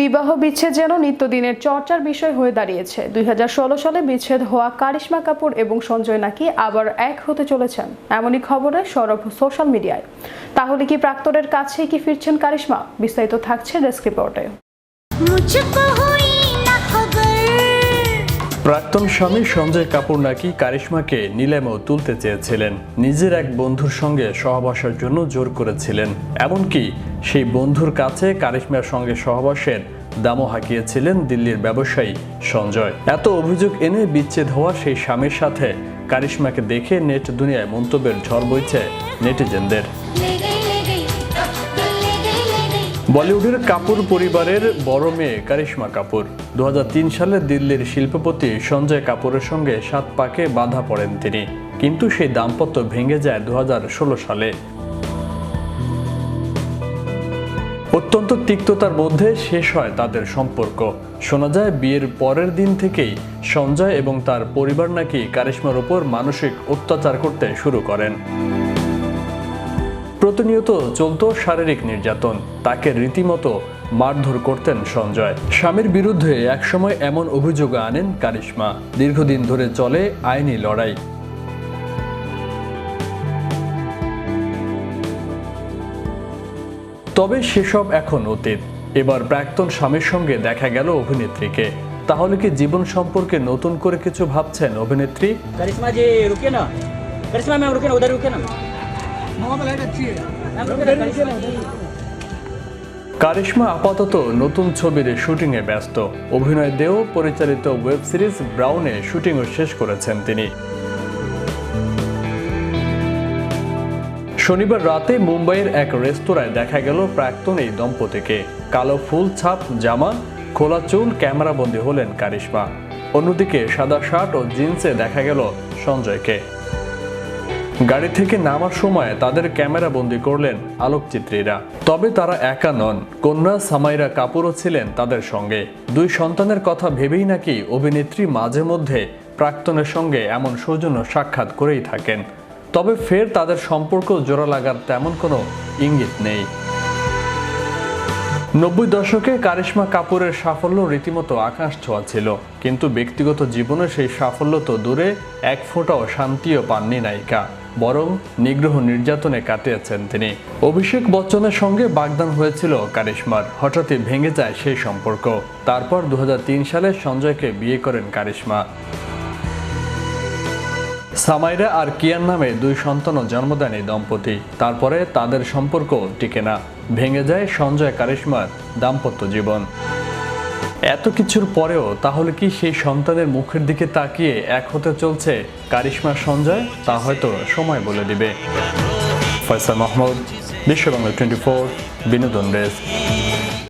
বিবাহ বিচ্ছেদ যেন নিত্যদিনের চর্চার বিষয় হয়ে দাঁড়িয়েছে। 2016 সালে বিচ্ছেদ হওয়া কারিশমা কাপুর এবং সঞ্জয় নাকি আবার এক হতে চলেছেন, এমনই খবরে সরব সোশ্যাল মিডিয়ায়। তাহলে কি প্রাক্তনের কাছেই কি ফিরছেন কারিশমা? বিস্তারিত থাকছে ডেস্ক রিপোর্টে। প্রাক্তন স্বামী সঞ্জয় কাপুর নাকি কারিশমাকে নিলামেও তুলতে চেয়েছিলেন, নিজের এক বন্ধুর সঙ্গে সহবাসের জন্য জোর করেছিলেন। এমনকি সেই বন্ধুর কাছে কারিশমার সঙ্গে সহবাসের দামও হাঁকিয়েছিলেন দিল্লির ব্যবসায়ী সঞ্জয়। এত অভিযোগ এনে বিচ্ছেদ হওয়া সেই স্বামীর সাথে কারিশমাকে দেখে নেট দুনিয়ায় মন্তব্যের ঝড় বইছে নেটিজেনদের। বলিউডের কাপুর পরিবারের বড় মেয়ে কারিশমা কাপুর 2003 সালে দিল্লির শিল্পপতি সঞ্জয় কাপুরের সঙ্গে 7 পাকে বাধা পড়েন তিনি, কিন্তু সেই দাম্পত্য ভেঙে যায় 2016 সালে। অত্যন্ত তিক্ততার মধ্যে শেষ হয় তাদের সম্পর্ক। শোনা যায় বিয়ের পরের দিন থেকেই সঞ্জয় এবং তার পরিবার নাকি কারিশমার উপর মানসিক অত্যাচার করতে শুরু করেন। প্রতিনিয়ত চলত শারীরিক নির্যাতন, তাকে রীতিমতো মারধর করতেন সঞ্জয়। স্বামীর বিরুদ্ধে একসময় এমন অভিযোগ আনেন কারিশমা। দীর্ঘদিন ধরে চলে আইনি লড়াই। তবে সেসব এখন অতীত। এবার প্রাক্তন স্বামীর সঙ্গে দেখা গেল অভিনেত্রীকে। তাহলে কি জীবন সম্পর্কে নতুন করে কিছু ভাবছেন অভিনেত্রী? কারিশমা জি রুকে না, কারিশমা ম্যাম রুকে না, উধর রুকে না। কারিশমা আপাতত নতুন ছবির শুটিংয়ে ব্যস্ত। অভিনয় দেও পরিচালিত ওয়েব সিরিজ ব্রাউনে শুটিংও শেষ করেছেন তিনি। শনিবার রাতে মুম্বাইয়ের এক রেস্তোরাঁয় দেখা গেল প্রাক্তন এই দম্পতিকে। কালো ফুল ছাপ জামা, খোলা চুল, ক্যামেরাবন্দী হলেন কারিশমা। অন্যদিকে সাদা শার্ট ও জিন্সে দেখা গেল সঞ্জয়কে। গাড়ি থেকে নামার সময় তাদের ক্যামেরাবন্দি করলেন আলোকচিত্রীরা। তবে তারা একা নন, কন্যা সামাইরা কাপুরও ছিলেন তাদের সঙ্গে। 2 সন্তানের কথা ভেবেই নাকি অভিনেত্রী মাঝে মধ্যে প্রাক্তনের সঙ্গে এমন সৌজন্য সাক্ষাৎ করেই থাকেন। তবে ফের তাদের সম্পর্ক জোড়া লাগার তেমন কোনো ইঙ্গিত নেই। 90 দশকে কারিশমা কাপুরের সাফল্য রীতিমতো আকাশ ছোঁয়া ছিল, কিন্তু ব্যক্তিগত জীবনে সেই সাফল্য তো দূরে, এক ফোঁটাও শান্তিও পাননি নায়িকা, বরং নিগ্রহ নির্যাতনে কাটিয়েছেন তিনি। অভিষেক বচ্চনের সঙ্গে বাগদান হয়েছিল কারিশমার, হঠাৎই ভেঙে যায় সেই সম্পর্ক। তারপর 2003 সালে সঞ্জয়কে বিয়ে করেন কারিশমা। সামাইরা আর কিয়ান নামে 2 সন্তানও জন্ম দেন এই দম্পতি। তারপরে তাদের সম্পর্ক টিকে না, ভেঙে যায় সঞ্জয় কারিশমার দাম্পত্য জীবন। এত কিছুর পরেও তাহলে কি সেই সন্তানের মুখের দিকে তাকিয়ে এক হতে চলছে কারিশমা সঞ্জয়? তা হয়তো সময় বলে দিবে। ফয়সাল মাহমুদ, বিশ্ববাংলা 24, বিনোদন ডেস্ক।